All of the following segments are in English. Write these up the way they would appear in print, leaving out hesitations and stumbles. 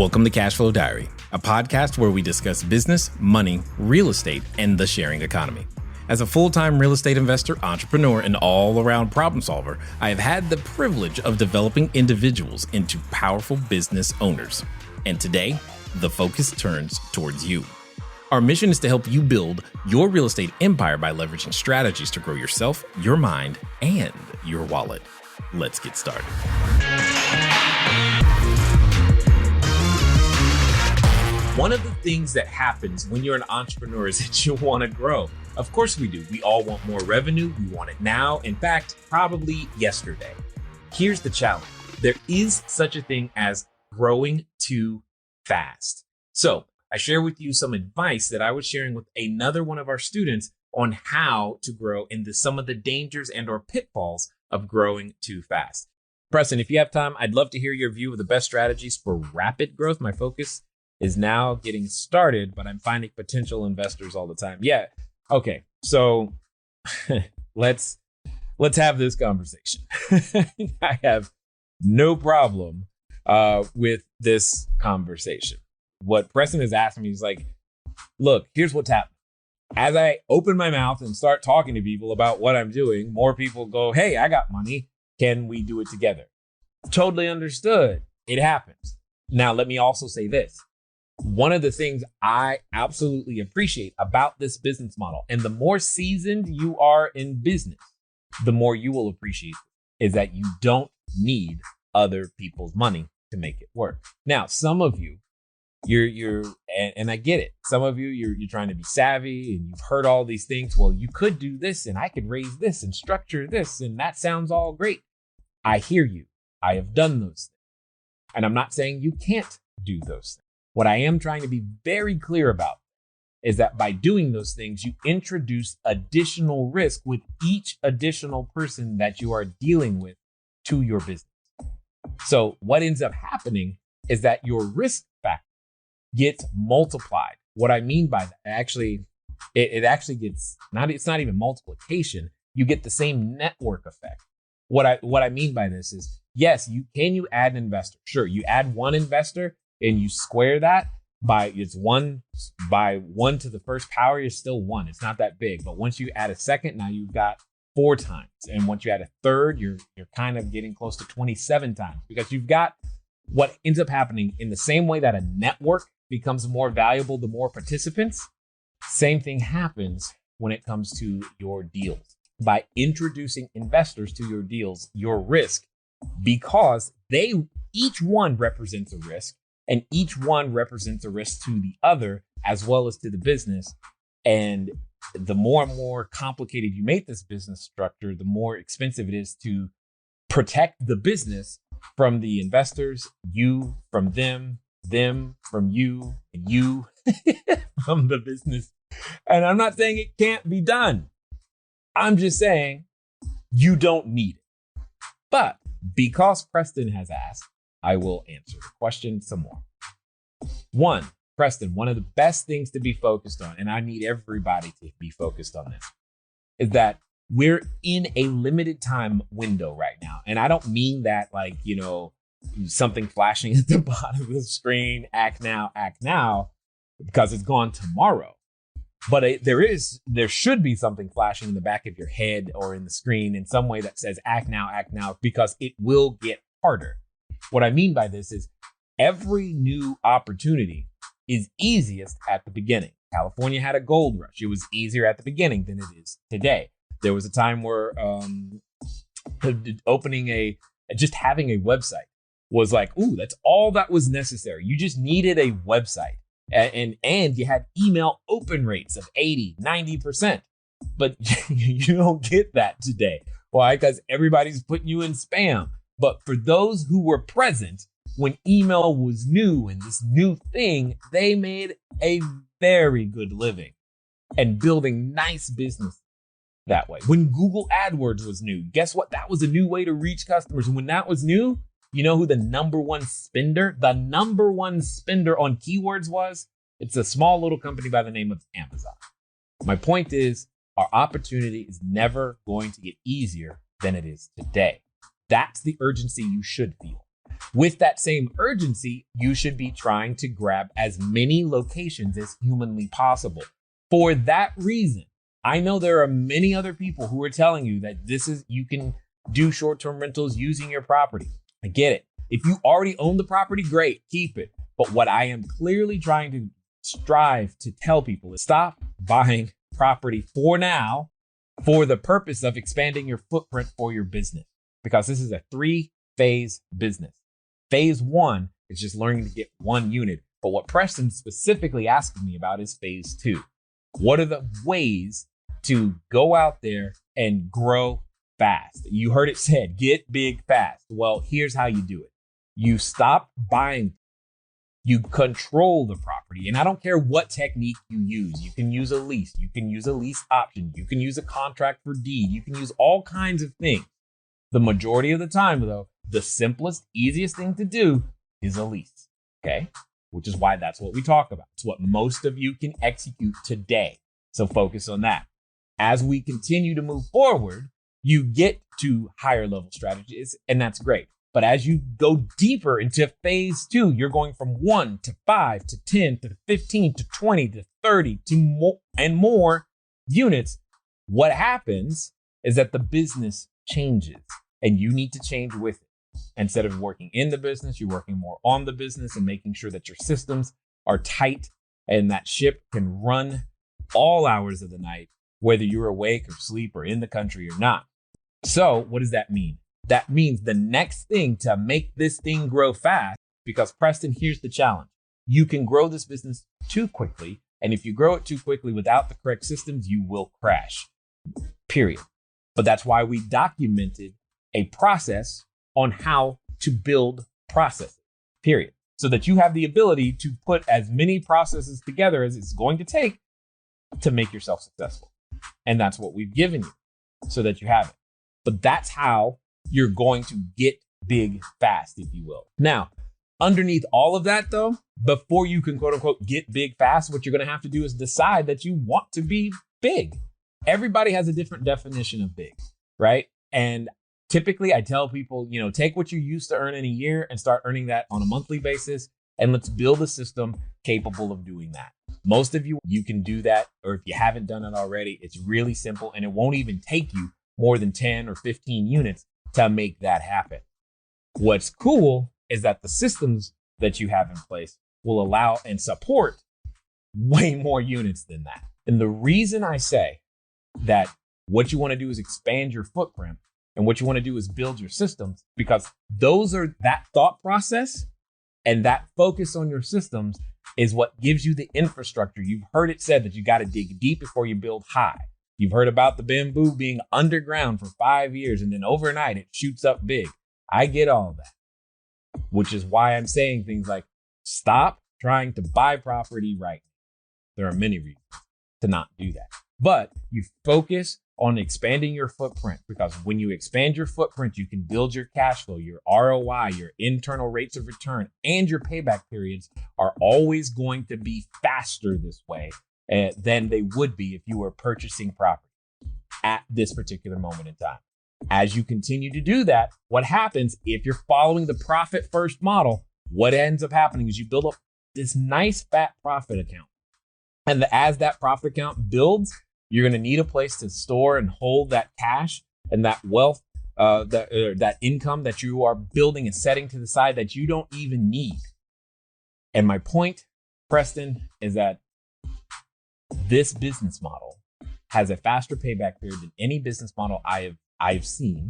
Welcome to CashFlow Diary, a podcast where we discuss business, money, real estate, and the sharing economy. As a full-time real estate investor, entrepreneur, and all-around problem solver, I have had the privilege of developing individuals into powerful business owners. And today, the focus turns towards you. Our mission is to help you build your real estate empire by leveraging strategies to grow yourself, your mind, and your wallet. Let's get started. One of the things that happens when you're an entrepreneur is that you want to grow. Of course we do. We all want more revenue. We want it now. In fact, probably yesterday. Here's the challenge. There is such a thing as growing too fast. So I share with you some advice that I was sharing with another one of our students on how to grow into some of the dangers and or pitfalls of growing too fast. Preston, if you have time, I'd love to hear your view of the best strategies for rapid growth. My focus is now getting started, but I'm finding potential investors all the time. Yeah. Okay. So let's have this conversation. I have no problem with this conversation. What Preston has asked me is like, look, here's what's happening. As I open my mouth and start talking to people about what I'm doing, more people go, hey, I got money. Can we do it together? Totally understood. It happens. Now, let me also say this. One of the things I absolutely appreciate about this business model, and the more seasoned you are in business, the more you will appreciate, is that you don't need other people's money to make it work. Now, some of you, and I get it. Some of you, you're trying to be savvy and you've heard all these things. Well, you could do this and I could raise this and structure this, and that sounds all great. I hear you. I have done those things. And I'm not saying you can't do those things. What I am trying to be very clear about is that by doing those things, you introduce additional risk with each additional person that you are dealing with to your business. So what ends up happening is that your risk factor gets multiplied. What I mean by that, it actually gets it's not even multiplication. You get the same network effect. What I mean by this is, yes, you add an investor. Sure, you add one investor and you square that by 1 to the first power, you're still 1. It's not that big. But once you add a second, now you've got 4 times. And once you add a third, you're kind of getting close to 27 times, because you've got what ends up happening in the same way that a network becomes more valuable the more participants. Same thing happens when it comes to your deals. By introducing investors to your deals, your risk, because each one represents a risk, and each one represents a risk to the other as well as to the business. And the more and more complicated you make this business structure, the more expensive it is to protect the business from the investors, you from them from you, and you from the business. And I'm not saying it can't be done. I'm just saying you don't need it. But because Preston has asked, I will answer the question some more. 1, Preston, one of the best things to be focused on, and I need everybody to be focused on this, is that we're in a limited time window right now. And I don't mean that like, something flashing at the bottom of the screen, act now, because it's gone tomorrow. But there should be something flashing in the back of your head or in the screen in some way that says act now, because it will get harder. What I mean by this is every new opportunity is easiest at the beginning. California had a gold rush. It was easier at the beginning than it is today. There was a time where just having a website was like, ooh, that's all that was necessary. You just needed a website. And you had email open rates of 80, 90%. But you don't get that today. Why? Because everybody's putting you in spam. But for those who were present when email was new and this new thing, they made a very good living and building nice business that way. When Google AdWords was new, guess what? That was a new way to reach customers. And when that was new, you know who the number one spender on keywords was? It's a small little company by the name of Amazon. My point is, our opportunity is never going to get easier than it is today. That's the urgency you should feel. With that same urgency, you should be trying to grab as many locations as humanly possible. For that reason, I know there are many other people who are telling you that you can do short-term rentals using your property. I get it. If you already own the property, great, keep it. But what I am clearly trying to strive to tell people is stop buying property for now for the purpose of expanding your footprint for your business, because this is a 3-phase business. Phase 1 is just learning to get 1 unit. But what Preston's specifically asking me about is phase 2. What are the ways to go out there and grow fast? You heard it said, get big fast. Well, here's how you do it. You stop buying. You control the property. And I don't care what technique you use. You can use a lease. You can use a lease option. You can use a contract for deed. You can use all kinds of things. The majority of the time, though, the simplest, easiest thing to do is a lease. Okay? Which is why that's what we talk about. It's what most of you can execute today. So focus on that. As we continue to move forward, you get to higher level strategies, and that's great. But as you go deeper into phase 2, you're going from 1 to 5 to 10 to 15 to 20 to 30 to more and more units. What happens is that the business changes and you need to change with it. Instead of working in the business, you're working more on the business and making sure that your systems are tight and that ship can run all hours of the night, whether you're awake or asleep or in the country or not. So what does that mean? That means the next thing to make this thing grow fast, because Preston, here's the challenge. You can grow this business too quickly. And if you grow it too quickly without the correct systems, you will crash, period. But that's why we documented a process on how to build processes, period. So that you have the ability to put as many processes together as it's going to take to make yourself successful. And that's what we've given you so that you have it. But that's how you're going to get big fast, if you will. Now, underneath all of that, though, before you can quote unquote get big fast, what you're going to have to do is decide that you want to be big. Everybody has a different definition of big, right? And typically I tell people, take what you used to earn in a year and start earning that on a monthly basis. And let's build a system capable of doing that. Most of you can do that. Or if you haven't done it already, it's really simple and it won't even take you more than 10 or 15 units to make that happen. What's cool is that the systems that you have in place will allow and support way more units than that. And the reason I say that what you want to do is expand your footprint and what you want to do is build your systems, because that thought process and that focus on your systems is what gives you the infrastructure. You've heard it said that you got to dig deep before you build high. You've heard about the bamboo being underground for 5 years and then overnight it shoots up big. I get all that, which is why I'm saying things like stop trying to buy property right now. There are many reasons to not do that, but you focus on expanding your footprint, because when you expand your footprint, you can build your cash flow, your ROI, your internal rates of return, and your payback periods are always going to be faster this way than they would be if you were purchasing property at this particular moment in time. As you continue to do that, what happens if you're following the profit first model? What ends up happening is you build up this nice fat profit account. And as that profit account builds, you're going to need a place to store and hold that cash and that wealth, that income that you are building and setting to the side that you don't even need. And my point, Preston, is that this business model has a faster payback period than any business model I've seen,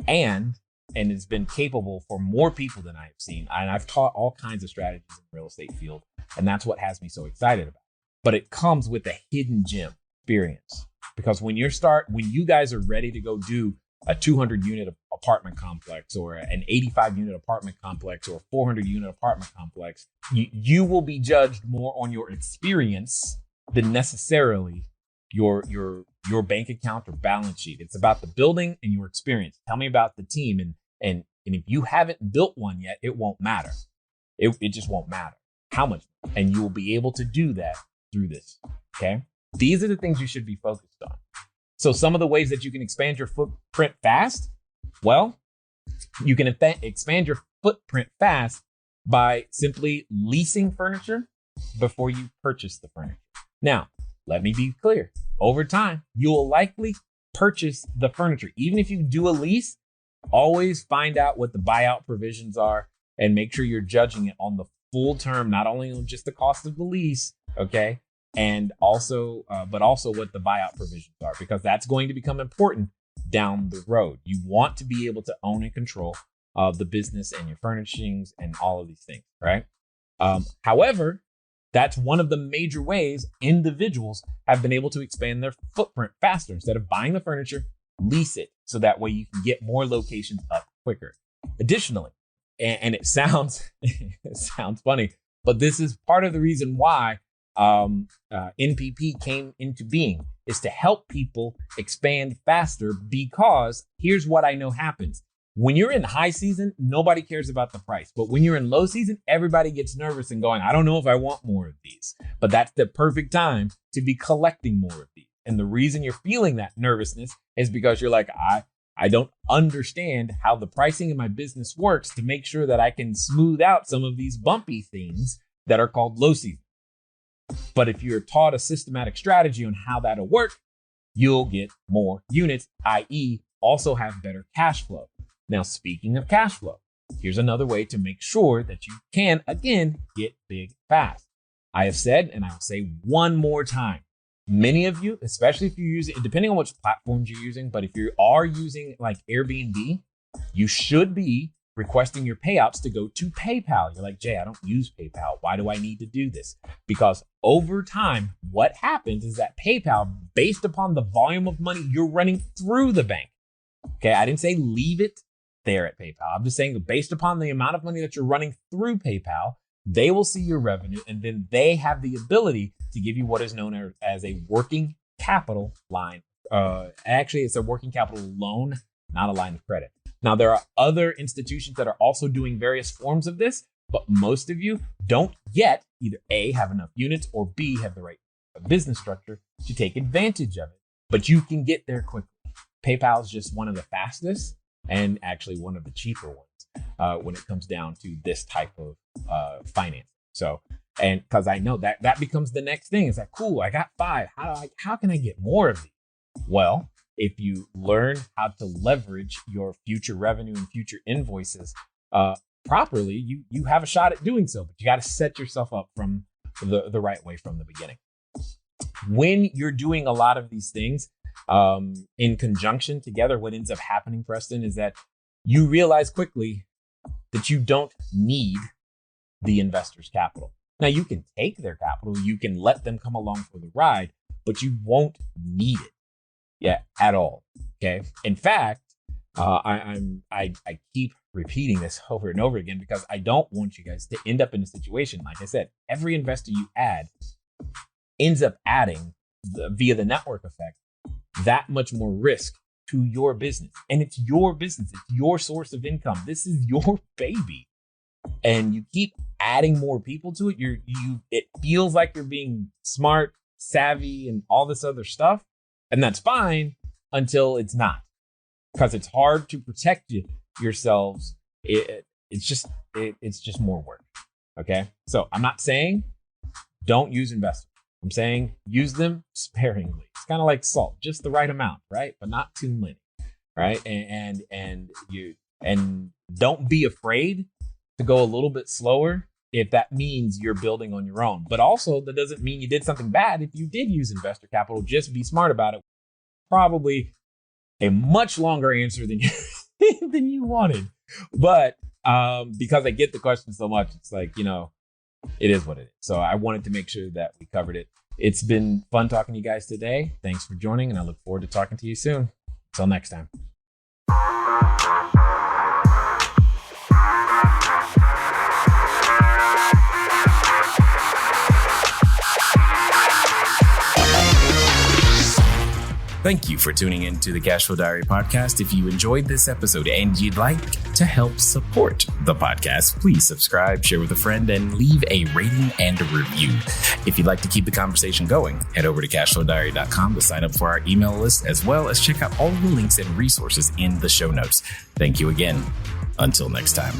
and it's been capable for more people than I've seen. And I've taught all kinds of strategies in the real estate field, and that's what has me so excited about it. But it comes with a hidden gem experience, because when you guys are ready to go do a 200 unit apartment complex or an 85 unit apartment complex or a 400 unit apartment complex, you will be judged more on your experience than necessarily your bank account or balance sheet. It's about the building and your experience. Tell me about the team. And if you haven't built one yet, it won't matter. It just won't matter how much. And you will be able to do that through this. Okay. These are the things you should be focused on. So some of the ways that you can expand your footprint fast, well, you can expand your footprint fast by simply leasing furniture before you purchase the furniture. Now, let me be clear. Over time, you will likely purchase the furniture. Even if you do a lease, always find out what the buyout provisions are and make sure you're judging it on the full term, not only on just the cost of the lease, okay? And also, but also what the buyout provisions are, because that's going to become important down the road. You want to be able to own and control the business and your furnishings and all of these things, right? However, that's one of the major ways individuals have been able to expand their footprint faster. Instead of buying the furniture, lease it, so that way you can get more locations up quicker. Additionally, and it sounds it sounds funny, but this is part of the reason why NPP came into being, is to help people expand faster, because here's what I know happens. When you're in high season, nobody cares about the price. But when you're in low season, everybody gets nervous and going, I don't know if I want more of these. But that's the perfect time to be collecting more of these. And the reason you're feeling that nervousness is because you're like, I don't understand how the pricing in my business works to make sure that I can smooth out some of these bumpy things that are called low season. But if you're taught a systematic strategy on how that'll work, you'll get more units, i.e. also have better cash flow. Now, speaking of cash flow, here's another way to make sure that you can, again, get big fast. I have said, and I will say one more time, many of you, especially if you're using, depending on which platforms you're using, but if you are using like Airbnb, you should be requesting your payouts to go to PayPal. You're like, Jay, I don't use PayPal. Why do I need to do this? Because over time, what happens is that PayPal, based upon the volume of money you're running through the bank, okay, I didn't say leave it there at PayPal. I'm just saying that based upon the amount of money that you're running through PayPal, they will see your revenue, and then they have the ability to give you what is known as a working capital line. Actually, it's a working capital loan, not a line of credit. Now, there are other institutions that are also doing various forms of this, but most of you don't yet either A, have enough units, or B, have the right business structure to take advantage of it. But you can get there quickly. PayPal is just one of the fastest and actually one of the cheaper ones when it comes down to this type of finance. So, and because I know that becomes the next thing. It's like, cool, I got 5. How can I get more of these? Well, if you learn how to leverage your future revenue and future invoices properly, you have a shot at doing so. But you got to set yourself up from the right way from the beginning. When you're doing a lot of these things in conjunction together, what ends up happening, Preston, is that you realize quickly that you don't need the investor's capital. Now, you can take their capital, you can let them come along for the ride, but you won't need it at all. Okay. In fact, I keep repeating this over and over again because I don't want you guys to end up in a situation. Like I said, every investor you add ends up adding via the network effect that much more risk to your business. And it's your business. It's your source of income. This is your baby. And you keep adding more people to it. It feels like you're being smart, savvy, and all this other stuff. And that's fine until it's not, because it's hard to protect yourselves. It's just more work. Okay. So I'm not saying don't use investors. I'm saying use them sparingly. It's kind of like salt, just the right amount, right? But not too many, right? And don't be afraid to go a little bit slower if that means you're building on your own. But also, that doesn't mean you did something bad. If you did use investor capital, just be smart about it. Probably a much longer answer than you wanted. But because I get the question so much, it's like, it is what it is. So I wanted to make sure that we covered it. It's been fun talking to you guys today. Thanks for joining, and I look forward to talking to you soon. Until next time. Thank you for tuning in to the CashFlow Diary podcast. If you enjoyed this episode and you'd like to help support the podcast, please subscribe, share with a friend, and leave a rating and a review. If you'd like to keep the conversation going, head over to CashFlowDiary.com to sign up for our email list, as well as check out all the links and resources in the show notes. Thank you again. Until next time.